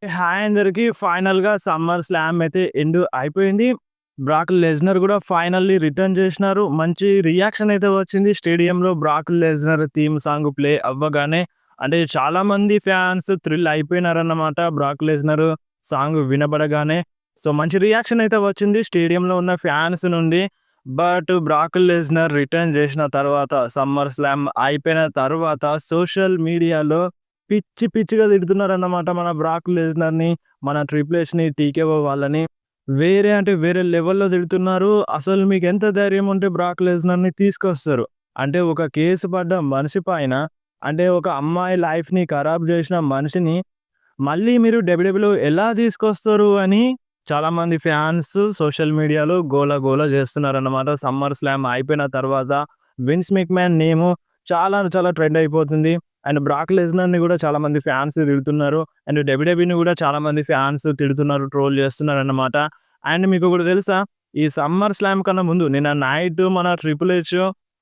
Hi అందరికి. ఫైనల్‌గా summer slam అయితే ఎండ్ అయిపోయింది. బ్రాక్ లెజ్నర్ గూడా ఫైనల్లీ రిటర్న్ చేసినారు. మంచి రియాక్షన్ అయితే వచ్చింది స్టేడియంలో Brock Lesnar theme song play అవ్వగానే. అంటే చాలామంది ఫ్యాన్స్ థ్రిల్ అయిపోయినారన్నమాట బ్రాక్ లెజ్నర్ సాంగ్ వినబడగానే. సో, మంచి రియాక్షన్ అయితే వచ్చింది స్టేడియంలో ఉన్న ఫ్యాన్స్ నుండి. బట్ బ్రాక్ లెజ్నర్ రిటర్న్ చేసిన తర్వాత సమ్మర్ స్లామ్ అయిపోయిన తర్వాత సోషల్ మీడియాలో పిచ్చిగా తిడుతున్నారన్నమాట మన బ్రాక్ లెజ్నర్‌ని, మన ట్రిపుల్ హెచ్‌ని, టీకేఓ వాళ్ళని. వేరే లెవెల్‌లో తిడుతున్నారు. అసలు మీకెంత ధైర్యం ఉంటే బ్రాక్ లెజ్నర్‌ని తీసుకొస్తారు. అంటే ఒక కేసు పడ్డ మనిషి పైన, అంటే ఒక అమ్మాయి లైఫ్‌ని ఖరాబ్ చేసిన మనిషిని మళ్ళీ మీరు డబ్ల్యూడబ్ల్యూలో ఎలా తీసుకొస్తారు అని చాలామంది ఫ్యాన్స్ సోషల్ మీడియాలో గోల చేస్తున్నారన్నమాట. సమ్మర్ స్లామ్ అయిపోయిన తర్వాత విన్స్ మెక్‌మ్యాన్ నేము చాలా ట్రెండ్ అయిపోతుంది. అండ్ బ్రాక్ లెజ్నర్‌ని గూడా చాలామంది ఫ్యాన్స్ తిడుతున్నారు. అండ్ డబ్ల్యూడబ్ల్యూని గూడా చాలామంది ఫ్యాన్స్ తిడుతున్నారు, ట్రోల్ చేస్తున్నారన్నమాట. అండ్ మీకొకటి తెలుసా? ఈ సమ్మర్ స్లామ్ కన్నా ముందు నిన్న నైట్ మన ట్రిపుల్ హెచ్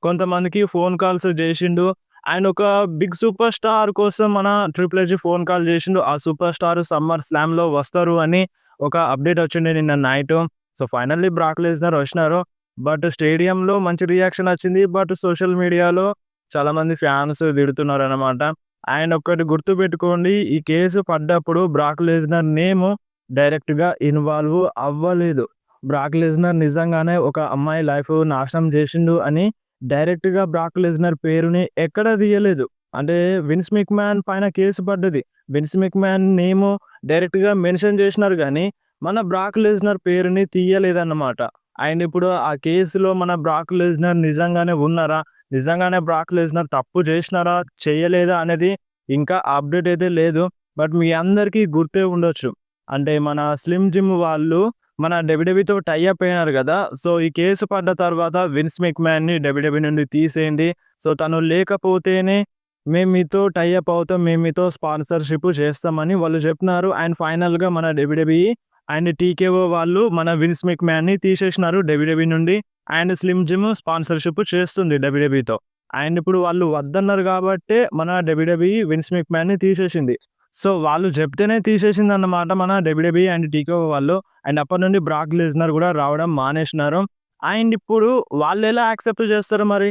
కొంతమందికి ఫోన్ కాల్స్ జేషిండు. అండ్ ఒక బిగ్ సూపర్ స్టార్ కోసం మన ట్రిపుల్ హెచ్ ఫోన్ కాల్ జేషిండు. ఆ సూపర్ స్టార్ సమ్మర్ స్లామ్‌లో వస్తారు అని ఒక అప్డేట్ వచ్చిండే నిన్న నైటు. సో, ఫైనల్లీ బ్రాక్ లెజ్నర్ వచ్చినారు. బట్ స్టేడియంలో మంచి రియాక్షన్ వచ్చింది. బట్ సోషల్ మీడియాలో చాలామంది ఫ్యాన్స్ తిడుతున్నారనమాట. అండ్ ఒక్కటి గుర్తుపెట్టుకోండి, ఈ కేసు పడ్డప్పుడు బ్రాక్ లెజ్నర్ నేమ్ డైరెక్ట్‌గా ఇన్వాల్వ్ అవ్వలేదు. బ్రాక్ లెజ్నర్ నిజంగానే ఒక అమ్మాయి లైఫ్ నాశనం చేసిండు అని డైరెక్ట్‌గా బ్రాక్ లెజ్నర్ పేరుని ఎక్కడ తీయలేదు. అంటే విన్స్ మెక్‌మ్యాన్ పైన కేసు పడ్డది. విన్స్ మెక్‌మ్యాన్ నేమ్ డైరెక్ట్‌గా మెన్షన్ చేసినారు గానీ, మన బ్రాక్ లెజ్నర్ పేరుని తీయలేదన్నమాట. అండ్ ఇప్పుడు ఆ కేసులో మన బ్రాక్ లెజ్నర్ నిజంగానే ఉన్నారా? నిజంగానే బ్రాక్ లెజ్నర్ తప్పు చేసినారా? చేయలేదా? అనేది ఇంకా అప్డేట్ అయితే లేదు. బట్ మీ అందరికీ గుర్తే ఉండొచ్చు. అంటే మన స్లిమ్ జిమ్ వాళ్ళు మన డబ్ల్యూడబ్ల్యూతో టై అప్ అయినారు గదా! సో, ఈ కేసు పడ్డ తర్వాత విన్స్ మెక్‌మ్యాన్‌ని డబ్ల్యూడబ్ల్యూ నుండి తీసేయండి. సో, తను లేకపోతేనే మేము మీతో టై అప్ అవుతాం. మేము మీతో స్పాన్సర్‌షిప్ చేస్తామని వాళ్ళు చెప్పినారు. అండ్ ఫైనల్‌గా మన డబ్ల్యూడబ్ల్యూఈ అండ్ టీకేఓ వాళ్ళు మన విన్స్ మెక్‌మ్యాన్‌ని తీసేసినారు డబ్ల్యూడబ్ల్యూ నుండి. అండ్ స్లిమ్ జిమ్ స్పాన్సర్‌షిప్ చేస్తుంది డబ్ల్యూడబ్ల్యూతో. అండ్ ఇప్పుడు వాళ్ళు వద్దన్నారు గాబట్టే మన డబ్ల్యూడబ్ల్యూఈ విన్స్ మెక్‌మ్యాన్‌ని తీసేసింది. సో, వాళ్ళు చెప్తేనే తీసేసిందన్నమాట మన డబ్ల్యూడబ్ల్యూఈ అండ్ టీకేఓ వాళ్ళు. అండ్ అప్పటి నుండి బ్రాక్ లెజ్నర్ గూడా రావడం మానేసినారు. అండ్ ఇప్పుడు వాళ్ళెలా యాక్సెప్ట్ చేస్తారు మరి?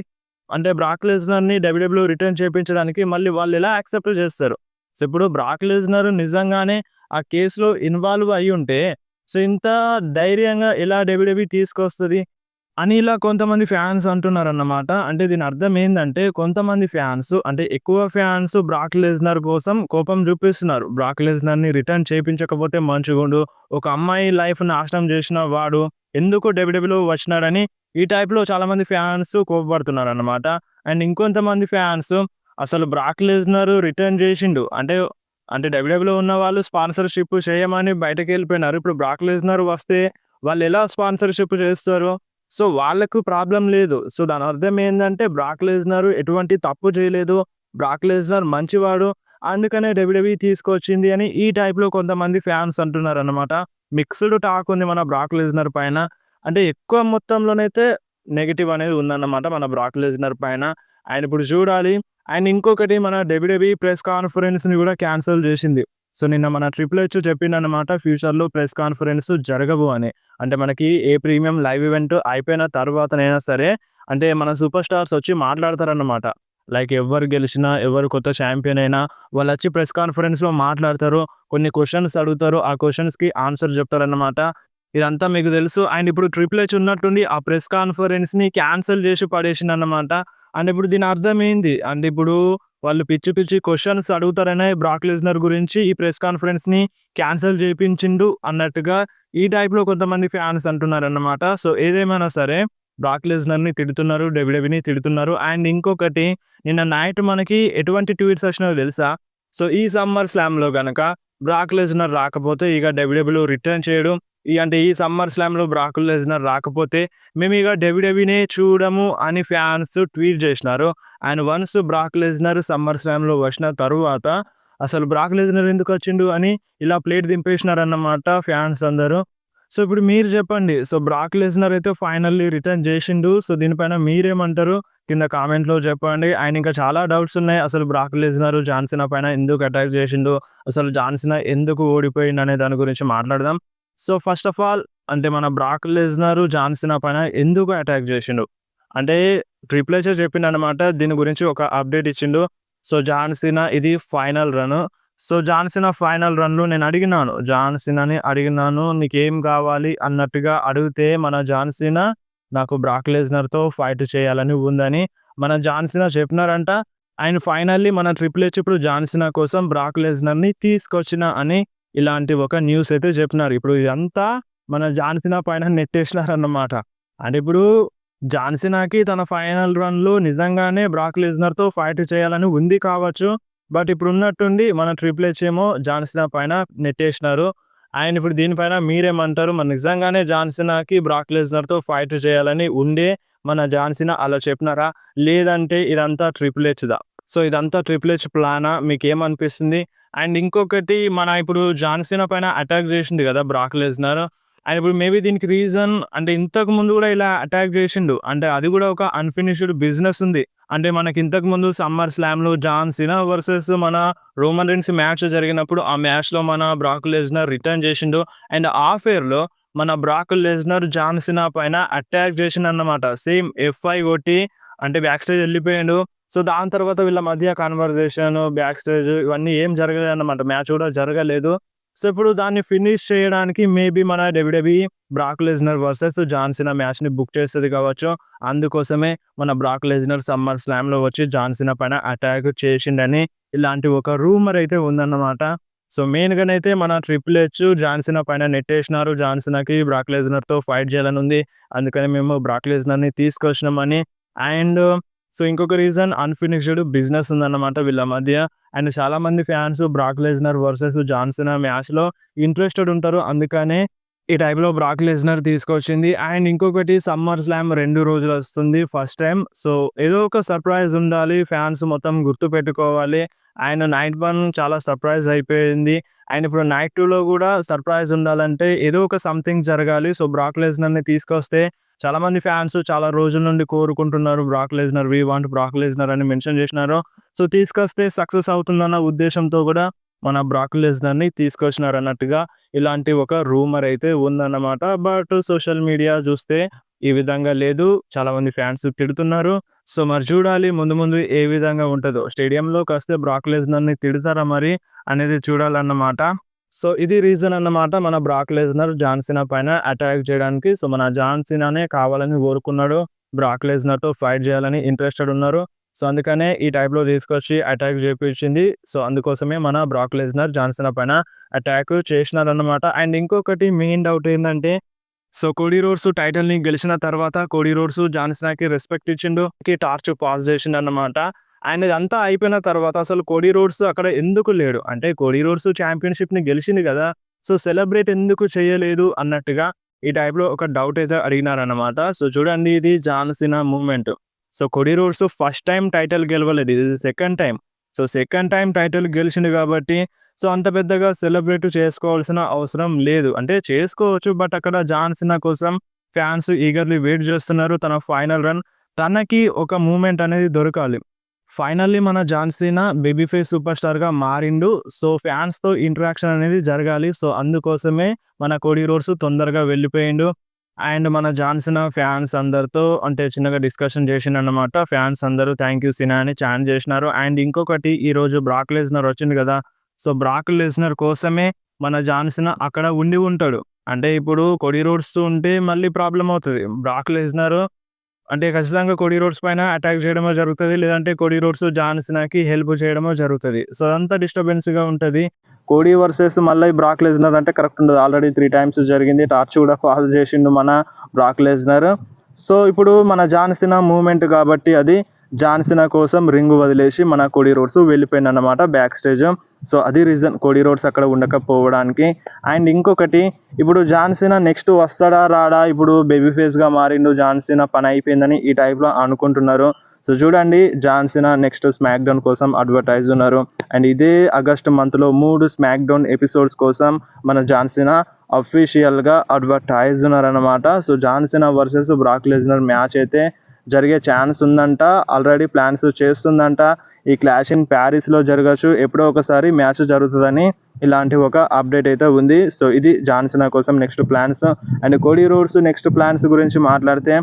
అంటే బ్రాక్ లెజ్నర్‌ని డబ్ల్యూడబ్ల్యూ రిటర్న్ చేపించడానికి మళ్ళీ వాళ్ళెలా యాక్సెప్ట్ చేస్తారు? సో, ఇప్పుడు బ్రాక్ లెజ్నర్ నిజంగానే ఆ కేస్‌లో ఇన్వాల్వ్ అయ్యుంటే, సో, ఇంత ధైర్యంగా ఎలా డబ్ల్యూడబ్ల్యూ తీసుకొస్తది? అని ఇలా కొంతమంది ఫ్యాన్స్ అంటున్నారన్నమాట. అంటే దీని అర్థం ఏందంటే, కొంతమంది ఫ్యాన్స్ అంటే ఎక్కువ ఫ్యాన్స్ బ్రాక్ లెజ్నర్ కోసం కోపం చూపిస్తున్నారు. బ్రాక్ లెజ్నర్‌ని రిటర్న్ చేపించకపోతే మంచిగుండు. ఒక అమ్మాయి లైఫ్ నాశనం చేసిన వాడు ఎందుకు డబ్ల్యూడబ్ల్యూలో వచ్చినాడని ఈ టైప్‌లో చాలామంది ఫ్యాన్స్ కోపపడుతున్నారన్నమాట. అండ్ ఇంకొంతమంది ఫ్యాన్స్ అసలు బ్రాక్ లెజ్నర్ రిటర్న్ చేసిండు. అంటే డబ్ల్యూడబ్ల్యూలో ఉన్నవాళ్ళు స్పాన్సర్‌షిప్ చేయమని బయటకెళ్ళిపోయినారు. ఇప్పుడు బ్రాక్ లెజ్నర్ వస్తే వాళ్ళెలా స్పాన్సర్‌షిప్ చేస్తారు? సో, వాళ్ళకు ప్రాబ్లమ్ లేదు. సో, దాని అర్థం ఏందంటే బ్రాక్ లెజ్నర్ ఎటువంటి తప్పు చేయలేదు. బ్రాక్ లెజ్నర్ మంచివాడు. అందుకనే డబ్ల్యూడబ్ల్యూఈ తీసుకొచ్చింది అని ఈ టైప్‌లో కొంతమంది ఫ్యాన్స్ అంటున్నారన్నమాట. మిక్స్‌డ్ టాక్ ఉంది మన బ్రాక్ లెజ్నర్ పైన. అంటే ఎక్కువ మొత్తంలోనైతే నెగెటివ్ అనేది ఉందన్నమాట మన బ్రాక్ లెజ్నర్ పైన. అండ్ ఇప్పుడు చూడాలి. అండ్ ఇంకొకటి మన డబ్ల్యూడబ్ల్యూఈ ప్రెస్ కాన్ఫరెన్స్‌ని కూడా క్యాన్సెల్ చేసింది. సో, నిన్న మన ట్రిపుల్ హెచ్ చెప్పిండన్నమాట ఫ్యూచర్‌లో ప్రెస్ కాన్ఫరెన్స్ జరగవు అని. అంటే మనకి ఏ ప్రీమియం లైవ్ ఈవెంట్ అయిపోయిన తర్వాతనైనా సరే, అంటే మన సూపర్ స్టార్స్ వచ్చి మాట్లాడతారన్నమాట. లైక్ ఎవ్వరు గెలిచినా, ఎవరు కొత్త ఛాంపియన్ అయినా వాళ్ళొచ్చి ప్రెస్ కాన్ఫరెన్స్‌లో మాట్లాడతారు. కొన్ని క్వెషన్స్ అడుగుతారు. ఆ క్వెషన్స్‌కి ఆన్సర్ చెప్తారన్నమాట. ఇదంతా మీకు తెలుసు. అండ్ ఇప్పుడు ట్రిపుల్ హెచ్ ఉన్నట్టుండి ఆ ప్రెస్ కాన్ఫరెన్స్‌ని క్యాన్సెల్ చేసి పడేసిండన్నమాట. అండ్ ఇప్పుడు దీని అర్థం ఏంది? అంటే ఇప్పుడు వాళ్ళు పిచ్చి క్వెషన్స్ అడుగుతారనే బ్రాక్ లెజ్నర్ గురించి ఈ ప్రెస్ కాన్ఫరెన్స్‌ని క్యాన్సెల్ చేపించిండు అన్నట్టుగా ఈ టైప్‌లో కొంతమంది ఫ్యాన్స్ అంటున్నారన్నమాట. సో, ఏదేమైనా సరే బ్రాక్ లెజ్నర్‌ని తిడుతున్నారు. డబ్ల్యూడబ్ల్యూఈని తిడుతున్నారు. అండ్ ఇంకొకటి నిన్న నైట్ మనకి ఎటువంటి ట్వీట్స్ వచ్చినాయో తెలుసా? సో, ఈ సమ్మర్ స్లామ్‌లో గనక బ్రాక్ లెజ్నర్ రాకపోతే ఇక డబ్ల్యూడబ్ల్యూ రిటర్న్ చేయడు. అంటే ఈ సమ్మర్ స్లామ్‌లో బ్రాక్ లెజ్నర్ రాకపోతే మేమిక డబ్ల్యూడబ్ల్యూఈనే చూడము అని ఫ్యాన్స్ ట్వీట్ చేసినారు. And once Brock Lesnar summer స్లామ్‌లో వచ్చిన తరువాత అసలు బ్రాక్ లెజ్నర్ ఎందుకొచ్చిండు అని ఇలా ప్లేట్ దింపేసినారన్నమాట ఫ్యాన్స్ అందరూ. సో, ఇప్పుడు మీరు జెప్పండి. సో, బ్రాక్ లెస్నర్ అయితే ఫైనల్లీ రిటర్న్ జేషిండు. సో, దీనిపైన మీరేమంటారు? కింద కామెంట్‌లో చెప్పండి. అండ్ ఇంకా చాలా డౌట్స్ ఉన్నాయి. అసలు బ్రాక్ లెస్నర్ జాన్ సీనా పైన ఎందుకు అటాక్ జేషిండు? అసలు జాన్ సీనా ఎందుకు ఓడిపోయిండనే దాని గురించి మాట్లాడదాం. సో, ఫస్ట్ ఆఫ్ ఆల్ అంటే మన బ్రాక్ లెస్నర్ జాన్ సీనా పైన ఎందుకు అటాక్ జేషిండు? అంటే ట్రిపుల్ హెచ్ చెప్పిండనమాట. దీని గురించి ఒక అప్డేట్ ఇచ్చిండు. సో, జాన్ సీనా ఇది final run. So, John Cena final రన్‌లో నేను అడిగినాను. జాన్ సీనాని అడిగినాను. "నీకేం కావాలి?" అన్నట్టుగా అడిగితే మన జాన్ సీనా నాకు బ్రాక్ లెస్నర్‌తో ఫైట్ చేయాలని ఉందని మన జాన్ సీనా చెప్పినారంట. అండ్ ఫైనల్లీ మన ట్రిపుల్ హెచ్ ఇప్పుడు జాన్ సీనా కోసం బ్రాక్ లెస్నర్‌ని తీసుకొచ్చిన అని ఇలాంటి ఒక న్యూస్ అయితే చెప్పినారు. ఇప్పుడు ఇదంతా మన జాన్ సీనా పైన నెట్టేసినారన్నమాట. అంటే ఇప్పుడు జాన్ సీనాకి తన ఫైనల్ రన్‌లో నిజంగానే బ్రాక్ లెస్నర్‌తో ఫైట్ చేయాలని ఉంది కావచ్చు. బట్ ఇప్పుడున్నట్టుండి మన ట్రిపుల్ హెచ్ ఏమో జాన్ సీనా పైన నెట్టేసినారు. అండ్ ఇప్పుడు దీనిపైన మీరేమంటారు? మరి నిజంగానే జాన్ సీనాకి బ్రాక్ లెస్నర్‌తో ఫైట్ చేయాలని ఉండే మన జాన్ సీనా అలా చెప్పినారా? లేదంటే ఇదంతా ట్రిపుల్ హెచ్‌దా? సో, ఇదంతా ట్రిపుల్ హెచ్ ప్లానా? మీకేమనిపిస్తుంది? అండ్ ఇంకొకటి మన ఇప్పుడు జాన్ సీనా పైన అటాక్ చేసింది కదా బ్రాక్ లెస్నర్. అండ్ ఇప్పుడు మేబీ దీనికి రీజన్ అంటే ఇంతకు ముందు కూడా ఇలా అటాక్ చేసిండు. అంటే అది కూడా ఒక అన్‌ఫినిష్డ్ బిజినెస్ ఉంది. అంటే మనకి ఇంతకు ముందు సమ్మర్ స్లామ్‌లో జాన్ సీనా వర్సెస్ మన రోమన్ రీన్స్ మ్యాచ్ జరిగినప్పుడు ఆ మ్యాచ్‌లో మన బ్రాక్ లెస్నర్ రిటర్న్ చేసిండు. అండ్ ఆ ఫెయిర్‌లో మన బ్రాక్ లెస్నర్ జాన్ సీనా పైన అటాక్ చేసిండన్నమాట. సేమ్ F5 కొట్టి అంటే బ్యాక్ స్టేజ్ ఎళ్ళిపోయిండు. సో, దాని తర్వాత వీళ్ళ మధ్య కన్వర్జేషన్, బ్యాక్ స్టేజ్ ఇవన్నీ ఏం జరగలేదన్నమాట. మ్యాచ్ కూడా జరగలేదు. సో, ఇప్పుడు దాన్ని ఫినిష్ చేయడానికి మేబీ మన WWE Brock Lesnar versus John Cena మ్యాచ్‌ని బుక్ చేస్తది కావచ్చు. అందుకోసమే మన బ్రాక్ లెస్నర్ సమ్మర్ స్లామ్‌లో వచ్చి జాన్ సీనా పైన అటాక్ చేసిండని ఇలాంటి ఒక రూమర్ అయితే ఉందన్నమాట. సో, మెయిన్‌గానైతే మన ట్రిపుల్ హెచ్ జాన్ సీనా పైన నెట్టేసినారు. జాన్ సీనాకి బ్రాక్ లెస్నర్‌తో ఫైట్ చేయాలని ఉంది. అందుకని మేము బ్రాక్ లెస్నర్‌ని తీసుకొచ్చినామని. అండ్ సో, ఇంకొక రీజన్ అన్‌ఫినిష్డ్ బిజినెస్ ఉందన్నమాట వీళ్ళ మధ్య. అండ్ చాలామంది fans Brock Lesnar versus John Cena మ్యాచ్‌లో ఇంట్రెస్టెడ్ ఉంటారు. అందుకనే ఈ టైప్‌లో బ్రాక్ లెస్నర్ తీసుకొచ్చింది. అండ్ ఇంకొకటి సమ్మర్ స్లామ్ 2 రోజులు వస్తుంది ఫస్ట్ టైమ్. సో, ఏదో ఒక సర్ప్రైజ్ ఉండాలి. ఫ్యాన్స్ మొత్తం గుర్తుపెట్టుకోవాలి. అండ్ నైట్ 1 చాలా సర్ప్రైజ్ అయిపోయింది. అండ్ ఇప్పుడు నైట్ 2లో కూడా సర్ప్రైజ్ ఉండాలంటే ఏదో ఒక సంథింగ్ జరగాలి. సో, బ్రాక్ లెస్నర్‌ని తీసుకొస్తే చాలామంది ఫ్యాన్స్ చాలా రోజుల నుండి కోరుకుంటున్నారు. Brock Lesnar we want Brock Lesnar అని మెన్షన్ చేసినారు. సో, తీసుకొస్తే సక్సెస్ అవుతుందన్న ఉద్దేశంతో కూడా మన బ్రాక్ లెస్నర్‌ని తీసుకొచ్చినారన్నట్టుగా ఇలాంటి ఒక రూమర్ అయితే ఉందన్నమాట. బట్ సోషల్ మీడియా చూస్తే ఈ విధంగా లేదు. చాలామంది ఫ్యాన్స్ తిడుతున్నారు. సో, మరి చూడాలి ముందు ముందు ఏ విధంగా ఉంటదో. స్టేడియంలోకొస్తే బ్రాక్ లెస్నర్‌ని తిడతారా మరి అనేది చూడాలన్నమాట. సో, ఇది రీజన్ అన్నమాట మన బ్రాక్ లెస్నర్ జాన్ సీనా పైన అటాక్ చేయడానికి. సో, మన జాన్ సీనానే కావాలని కోరుకున్నాడు. బ్రాక్ లెస్నర్‌తో ఫైట్ చేయాలని ఇంట్రెస్టెడ్ ఉన్నారు. సో, అందుకనే ఈ టైప్‌లో తీసుకొచ్చి అటాక్ చేపించింది. సో, అందుకోసమే మన బ్రాక్ లెస్నర్ జాన్ సీనా పైన అటాక్ చేసినారన్నమాట. అండ్ ఇంకొకటి మెయిన్ డౌట్ ఏందంటే సో, కోడీ రోడ్స్ టైటిల్‌ని గెలిచిన తర్వాత కోడీ రోడ్స్ జాన్ సీనాకి రెస్పెక్ట్ ఇచ్చిండు. టార్చ్ పాస్ చేసిండన్నమాట. అండ్ ఇదంతా అయిపోయిన తర్వాత అసలు కోడీ రోడ్స్ అక్కడ ఎందుకు లేడు? అంటే కోడీ రోడ్స్ ఛాంపియన్‌షిప్‌ని గెలిచింది గదా! సో, సెలబ్రేట్ ఎందుకు చేయలేదు అన్నట్టుగా ఈ టైప్‌లో ఒక డౌట్ అయితే అడిగినారన్నమాట. సో, చూడండి ఇది John Cena movement. So, Cody Rhodes first time title గెలవలేదు. ఇది second time. So, second time title గెలిచిండు కాబట్టి సో, అంత పెద్దగా సెలబ్రేట్ చేసుకోవాల్సిన అవసరం లేదు. అంటే చేసుకోవచ్చు. బట్ అక్కడ జాన్ సీనా కోసం ఫ్యాన్స్ ఈగర్‌లీ వెయిట్ చేస్తున్నారు. తన ఫైనల్ రన్ తనకి ఒక మూవ్‌మెంట్ అనేది దొరకాలి. ఫైనల్లీ మన John Cena baby face super స్టార్‌గా మారిండు. సో, ఫ్యాన్స్‌తో ఇంటరాక్షన్ అనేది జరగాలి. సో, అందుకోసమే మన కోడీ రోడ్స్ తొందరగా వెళ్ళిపోయిండు. అండ్ మన జాన్ సీనా ఫ్యాన్స్ అందరితో అంటే చిన్నగా డిస్కషన్ చేసిండన్నమాట. ఫ్యాన్స్ అందరూ థాంక్ యూ సీనా అని చాంట్ చేసినారు. అండ్ ఇంకొకటి ఈరోజు బ్రాక్ లెస్నర్ వచ్చిండు కదా! సో, బ్రాక్ లెస్నర్ కోసమే మన జాన్ సీనా అక్కడ ఉండి ఉంటాడు. అంటే ఇప్పుడు కోడీ రోడ్స్ ఉంటే మళ్ళీ ప్రాబ్లమ్ అవుతది. బ్రాక్ లెస్నర్ అంటే ఖచ్చితంగా కోడీ రోడ్స్ పైన అటాక్ చేయడమో జరుగుతది. లేదంటే కోడీ రోడ్స్ జాన్ సీనాకి హెల్ప్ చేయడమో జరుగుతది. సో, అదంతా డిస్టర్బెన్స్‌గా ఉంటది. కోడీ వర్సెస్ మళ్ళీ బ్రాక్ లెస్నర్ అంటే కరెక్ట్ ఉండదు. ఆల్రెడీ 3 టైమ్స్ జరిగింది. టార్చ్ కూడా పాస్ చేసిండు మన బ్రాక్ లెస్నర్. సో, ఇప్పుడు మన జాన్ సీనా మూవ్‌మెంట్ కాబట్టి అది జాన్ సీనా కోసం రింగ్ వదిలేసి మన కోడీ రోడ్స్ వెళ్ళిపోయిండన్నమాట బ్యాక్ స్టేజ్. సో, అది రీజన్ కోడీ రోడ్స్ అక్కడ ఉండకపోవడానికి. అండ్ ఇంకొకటి ఇప్పుడు జాన్ సీనా నెక్స్ట్ వస్తాడా? రాడా? ఇప్పుడు బేబీ ఫేస్‌గా మారిండు. జాన్ సీనా పని అయిపోయిందని ఈ టైప్‌లో అనుకుంటున్నారు. సో చూడండి, జాన్ సినా నెక్స్ట్ స్మాక్ డౌన్ కోసం అడ్వర్టైజ్ ఉన్నారు. అండ్ ఇదే ఆగస్ట్ మంత్లో 3 స్మాక్ డౌన్ ఎపిసోడ్స్ కోసం మన జాన్ సినా అఫీషియల్గా అడ్వర్టైజ్ ఉన్నారనమాట. So John Cena versus Brock Lesnar match అయితే జరిగే ఛాన్స్ ఉందంట. ఆల్రెడీ ప్లాన్స్ చేస్తుందంట. ఈ క్లాష్ ఇన్ ప్యారిస్లో జరగచ్చు, ఎప్పుడో ఒకసారి మ్యాచ్ జరుగుతుందని ఇలాంటి ఒక అప్డేట్ అయితే ఉంది. సో ఇది జాన్ సినా కోసం next plans. And Cody roads next plans గురించి మాట్లాడితే,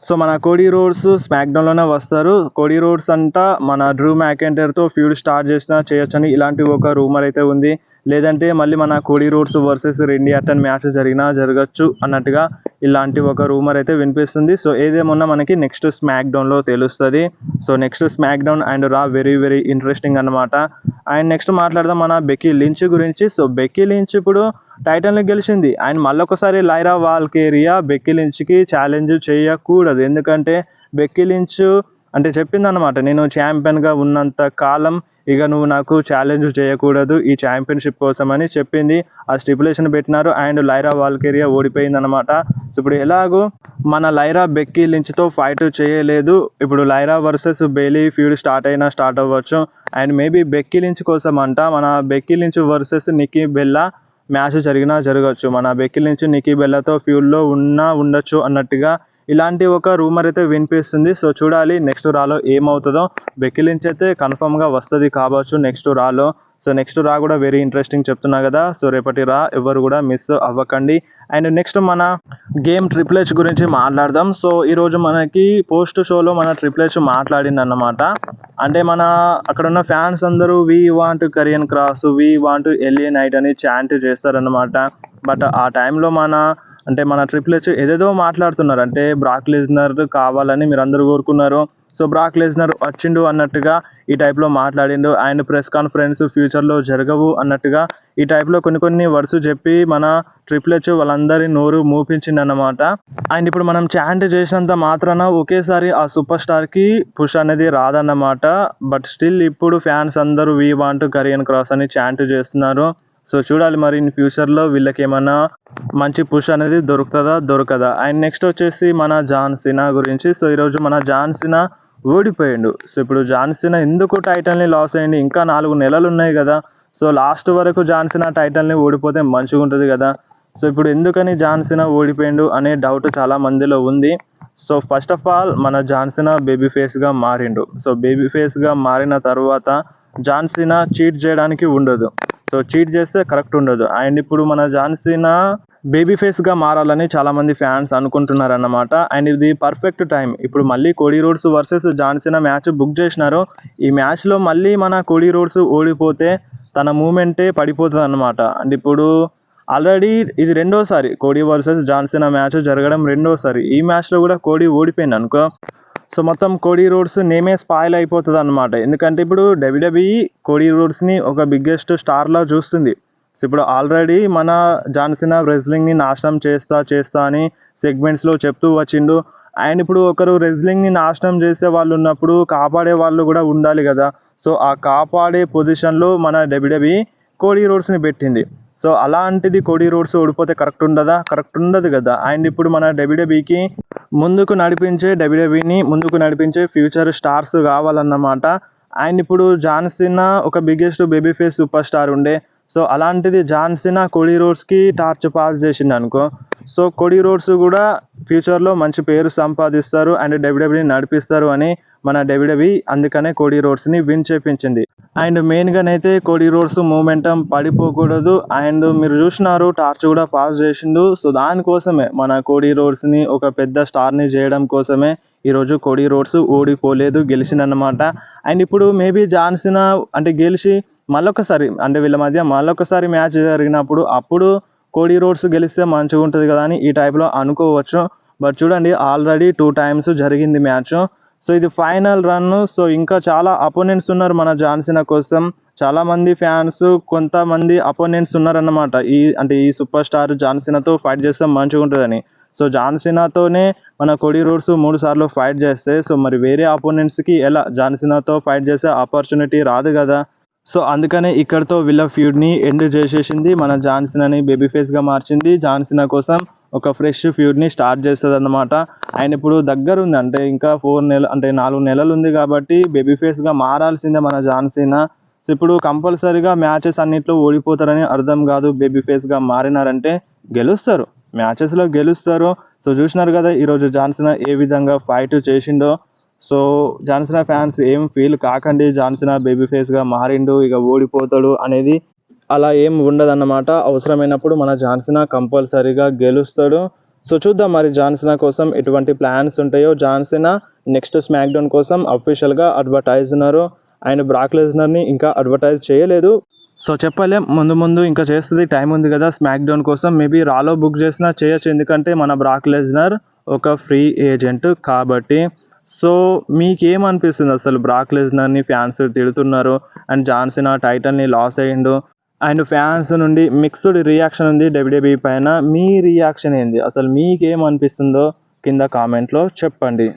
సో మన కోడీ రోడ్స్ స్మాక్ డౌన్లోనే వస్తారు. కోడీ రోడ్స్ అంట మన డ్రూ మ్యాకెంటైర్తో ఫ్యూడ్ స్టార్ట్ చేసినా చేయొచ్చని ఇలాంటి ఒక రూమర్ అయితే ఉంది. లేదంటే మళ్ళీ మన Cody Rhodes versus Randy Orton match జరిగినా జరగచ్చు అన్నట్టుగా ఇలాంటి ఒక రూమర్ అయితే వినిపిస్తుంది. సో ఏదేమన్నా మనకి నెక్స్ట్ స్మాక్ డౌన్లో తెలుస్తుంది. So next smack down and రా వెరీ వెరీ ఇంట్రెస్టింగ్ అనమాట. అండ్ నెక్స్ట్ మాట్లాడదాం మన బెక్కీ లించ్ గురించి. సో బెక్కీ లించ్ ఇప్పుడు టైటిల్ని గెలిచింది. అండ్ మళ్ళొకసారి లైరా వాల్కేరియా బెక్కీ లించ్కి ఛాలెంజ్ చేయకూడదు. ఎందుకంటే బెక్కీ లించ్ అంటే చెప్పిందనమాట, నేను ఛాంపియన్గా ఉన్నంత కాలం ఇక నువ్వు నాకు ఛాలెంజ్ చేయకూడదు ఈ ఛాంపియన్షిప్ కోసం అని చెప్పింది. ఆ స్టిపులేషన్ పెట్టినారు అండ్ లైరా వాల్కేరియా ఓడిపోయిందనమాట. సో ఇప్పుడు ఎలాగో మన లైరా బెక్కీ లించ్తో ఫైట్ చేయలేదు. ఇప్పుడు Lyra versus Bailey feud start అవ్వచ్చు. అండ్ మేబీ బెక్కీ లించ్ కోసం అంట మన Becky Lynch versus Nikki Bella match జరిగినా జరగచ్చు. మన బెక్కీ లించ్ నిక్కీ బెల్లాతో ఫ్యూడ్లో ఉండొచ్చు అన్నట్టుగా ఇలాంటి ఒక రూమర్ అయితే వినిపిస్తుంది. సో చూడాలి నెక్స్ట్ రాలో ఏమవుతుందో. బెక్కీ లించ్ అయితే కన్ఫర్మ్గా వస్తుంది కావచ్చు నెక్స్ట్ రాలో. సో నెక్స్ట్ రా కూడా వెరీ ఇంట్రెస్టింగ్ చెప్తున్నా కదా. సో రేపటి రా ఎవరు కూడా మిస్ అవ్వకండి. అండ్ నెక్స్ట్ మన గేమ్ ట్రిపుల్ హెచ్ గురించి మాట్లాడదాం. సో ఈరోజు మనకి పోస్ట్ షోలో మన ట్రిపుల్ హెచ్ మాట్లాడింది అన్నమాట. అంటే మన అక్కడ ఉన్న ఫ్యాన్స్ అందరూ we want Karrion Kross, we want L A Knight అని చాంట్ చేస్తారన్నమాట. బట్ ఆ టైంలో మన ట్రిపుల్ హెచ్ ఏదేదో మాట్లాడుతున్నారు. అంటే బ్రాక్ లెస్నర్ కావాలని మీరు అందరూ కోరుకున్నారు, సో బ్రాక్ లెస్నర్ వచ్చిండు అన్నట్టుగా ఈ టైప్లో మాట్లాడిండు. అండ్ ప్రెస్ కాన్ఫరెన్స్ ఫ్యూచర్లో జరగవు అన్నట్టుగా ఈ టైప్లో కొన్ని వర్డ్స్ చెప్పి మన ట్రిపుల్ హెచ్ వాళ్ళందరి నోరు మూపించింది అన్నమాట. అండ్ ఇప్పుడు మనం చాంట్ చేసినంత మాత్రాన ఒకేసారి ఆ సూపర్ స్టార్కి పుష్ అనేది రాదన్నమాట. బట్ స్టిల్ ఇప్పుడు ఫ్యాన్స్ అందరూ వీ వాంట్ కరియన్ క్రాస్ అని చాంట్ చేస్తున్నారు. సో చూడాలి మరి ఇన్ ఫ్యూచర్లో వీళ్ళకి ఏమన్నా మంచి పుష్ అనేది దొరకదా. అండ్ నెక్స్ట్ వచ్చేసి మన జాన్ సినా గురించి. సో ఈరోజు మన జాన్ సినా ఓడిపోయిండు. సో ఇప్పుడు జాన్ సినా ఎందుకు టైటిల్ని లాస్ అయ్యింది? ఇంకా 4 నెలలు ఉన్నాయి కదా. సో లాస్ట్ వరకు జాన్ సినా టైటిల్ని ఓడిపోతే మంచిగా ఉంటుంది కదా. సో ఇప్పుడు ఎందుకని జాన్ సినా ఓడిపోయిండు అనే డౌట్ చాలా మందిలో ఉంది. సో ఫస్ట్ ఆఫ్ ఆల్ మన జాన్ సినా బేబీ ఫేస్గా మారిండు. సో బేబీ ఫేస్గా మారిన తర్వాత జాన్ సినా చీట్ చేయడానికి ఉండదు. సో చీట్ చేస్తే కరెక్ట్ ఉండదు. అండ్ ఇప్పుడు మన జాన్ సినా బేబీ ఫేస్గా మారాలని చాలామంది ఫ్యాన్స్ అనుకుంటున్నారు అన్నమాట. అండ్ ఇది పర్ఫెక్ట్ టైం. ఇప్పుడు మళ్ళీ Cody Rhodes versus John Cena match book చేసినారు. ఈ మ్యాచ్లో మళ్ళీ మన కోడీ రోడ్స్ ఓడిపోతే తన మూమెంటే పడిపోతుంది అన్నమాట. అండ్ ఇప్పుడు ఆల్రెడీ ఇది రెండోసారి Cody versus John Cena match జరగడం రెండోసారి. ఈ మ్యాచ్లో కూడా కోడీ ఓడిపోయింది అనుకో. సో మొత్తం కోడీ రోడ్స్ నేమే స్పాయిల్ అయిపోతుంది అనమాట. ఎందుకంటే ఇప్పుడు WWE కోడీ రోడ్స్ని ఒక బిగ్గెస్ట్ స్టార్లా చూస్తుంది. సో ఇప్పుడు ఆల్రెడీ మన జాన్ సినా రెజ్లింగ్ని నాశనం చేస్తా అని సెగ్మెంట్స్లో చెప్తూ వచ్చిండు. అండ్ ఇప్పుడు ఒకరు రెజ్లింగ్ని నాశనం చేసే వాళ్ళు ఉన్నప్పుడు కాపాడే వాళ్ళు కూడా ఉండాలి కదా. సో ఆ కాపాడే పొజిషన్లో మన WWE కోడీ రోడ్స్ని పెట్టింది. సో అలాంటిది కోడీ రోడ్స్ ఓడిపోతే కరెక్ట్ ఉండదు కదా. అండ్ ఇప్పుడు మన WWEకి ముందుకు నడిపించే ఫ్యూచర్ స్టార్స్ కావాలన్నమాట. అండ్ ఇప్పుడు జాన్ సినా ఒక biggest baby face super star ఉండే. సో అలాంటిది జాన్ సినా కోడీ రోడ్స్కి టార్చ్ పాస్ చేసింది అనుకో. సో కోడీ రోడ్స్ కూడా ఫ్యూచర్లో మంచి పేరు సంపాదిస్తారు అండ్ WWE నడిపిస్తారు అని మన WWE అందుకనే కోడీ రోడ్స్ని విన్ చేపించింది. అండ్ మెయిన్గానైతే కోడీ రోడ్స్ మూమెంటం పడిపోకూడదు. అండ్ మీరు చూసినారు టార్చ్ కూడా పాస్ చేసిండు. సో దానికోసమే మన కోడీ రోడ్స్ని ఒక పెద్ద స్టార్ని చేయడం కోసమే ఈరోజు కోడీ రోడ్స్ ఓడిపోలేదు, గెలిచిందన్నమాట. అండ్ ఇప్పుడు మేబీ జాన్ సినా అంటే గెలిచి మళ్ళొకసారి అంటే వీళ్ళ మధ్య మళ్ళొకసారి మ్యాచ్ జరిగినప్పుడు అప్పుడు కోడీ రోడ్స్ గెలిస్తే మంచిగా ఉంటుంది కదా అని ఈ టైప్లో అనుకోవచ్చు. బట్ చూడండి ఆల్రెడీ 2 times జరిగింది మ్యాచ్. సో ఇది ఫైనల్ రన్. సో ఇంకా చాలా అపోనెంట్స్ ఉన్నారు మన జాన్ సినా కోసం. చాలామంది ఫ్యాన్స్ కొంతమంది అపోనెంట్స్ ఉన్నారన్నమాట. ఈ సూపర్ స్టార్ జాన్ సినాతో ఫైట్ చేస్తే మంచిగా ఉంటుందని. సో జాన్ సినాతోనే మన కోడీ రోడ్స్ 3 సార్లు ఫైట్ చేస్తే సో మరి వేరే అపోనెంట్స్కి ఎలా జాన్ సినాతో ఫైట్ చేసే ఆపర్చునిటీ రాదు కదా. సో అందుకనే ఇక్కడితో వీళ్ళ ఫ్యూడ్ని ఎండ్ చేసేసింది. మన జాన్ సినాని బేబీ ఫేస్గా మార్చింది. జాన్ సినా కోసం ఒక ఫ్రెష్ ఫ్యూడ్ని స్టార్ట్ చేస్తుంది అన్నమాట. ఆయన ఇప్పుడు దగ్గర ఉంది, అంటే ఇంకా 4 నెలలు, అంటే 4 నెలలు ఉంది కాబట్టి బేబీ ఫేస్గా మారాల్సిందే మన జాన్ సీనా. సో ఇప్పుడు కంపల్సరీగా మ్యాచెస్ అన్నిట్లో ఓడిపోతారని అర్థం కాదు. బేబీ ఫేస్గా మారినారంటే గెలుస్తారు, మ్యాచెస్లో గెలుస్తారు. సో చూసినారు కదా ఈరోజు జాన్ సీనా ఏ విధంగా ఫైట్ చేసిండో. సో జాన్ సీనా ఫ్యాన్స్ ఏం ఫీల్ కాకండి, జాన్ సీనా బేబీ ఫేస్గా మారిండు ఇక ఓడిపోతాడు అనేది అలా ఏం ఉండదన్నమాట. అవసరమైనప్పుడు మన జాన్ సీనా కంపల్సరీగా గెలుస్తాడు. సో చూద్దాం మరి జాన్ సీనా కోసం ఎటువంటి ప్లాన్స్ ఉంటాయో. John Cena next SmackDown కోసం అఫీషియల్గా అడ్వర్టైజ్ ఉన్నారు. ఆయన బ్రాక్ లెస్నర్ని ఇంకా అడ్వర్టైజ్ చేయలేదు. సో చెప్పలేం, ముందు ముందు ఇంకా చేస్తుంది, టైం ఉంది కదా స్మాక్ డౌన్ కోసం. మేబీ రాలో బుక్ చేసినా చేయొచ్చు, ఎందుకంటే మన బ్రాక్ లెస్నర్ ఒక ఫ్రీ ఏజెంట్ కాబట్టి. సో మీకేమనిపిస్తుంది అసలు? బ్రాక్ లెస్నర్ని ఫ్యాన్స్ తిడుతున్నారు అండ్ జాన్ సీనా టైటిల్ని లాస్ అయ్యిండు అండ్ ఫ్యాన్స్ నుండి మిక్స్డ్ రియాక్షన్ ఉంది డబ్ల్యూడబ్ల్యూఈ పైన. మీ రియాక్షన్ ఏంది అసలు? మీకేమనిపిస్తుందో కింద కామెంట్లో చెప్పండి.